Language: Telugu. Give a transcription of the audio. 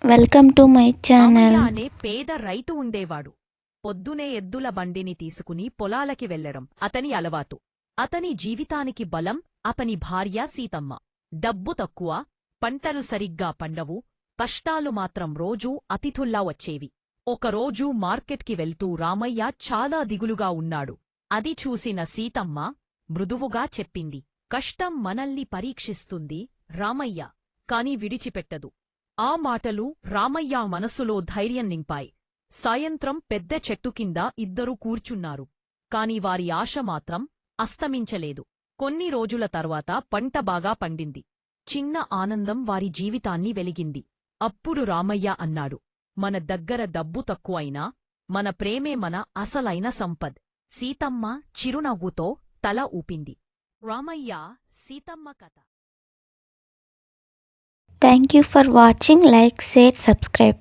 Welcome to my channel. Ramayya అనే పేద రైతు ఉండేవాడు. పొద్దునే ఎద్దుల బండిని తీసుకుని పొలాలకి వెళ్లడం అతని అలవాటు. అతని జీవితానికి బలం అతని భార్య సీతమ్మ. డబ్బు తక్కువ, పంటలు సరిగ్గా పండవు, కష్టాలు మాత్రం రోజూ అతిథుల్లా వచ్చేవి. ఒకరోజు మార్కెట్కి వెళ్తూ రామయ్య చాలా దిగులుగా ఉన్నాడు. అది చూసిన సీతమ్మ మృదువుగా చెప్పింది, కష్టం మనల్ని పరీక్షిస్తుంది రామయ్య, కాని విడిచిపెట్టదు. ఆ మాటలు రామయ్య మనసులో ధైర్యం నింపాయి. సాయంత్రం పెద్ద చెట్టు కింద ఇద్దరూ కూర్చున్నారు. కాని వారి ఆశ మాత్రం అస్తమించలేదు. కొన్ని రోజుల తర్వాత పంట బాగా పండింది. చిన్న ఆనందం వారి జీవితాన్ని వెలిగింది. అప్పుడు రామయ్య అన్నాడు, మన దగ్గర డబ్బు తక్కువైనా మన ప్రేమే మన అసలైన సంపద్. సీతమ్మ చిరునవ్వుతో తల ఊపింది. రామయ్య సీతమ్మ కథ. Thank you for watching. Like, share, subscribe.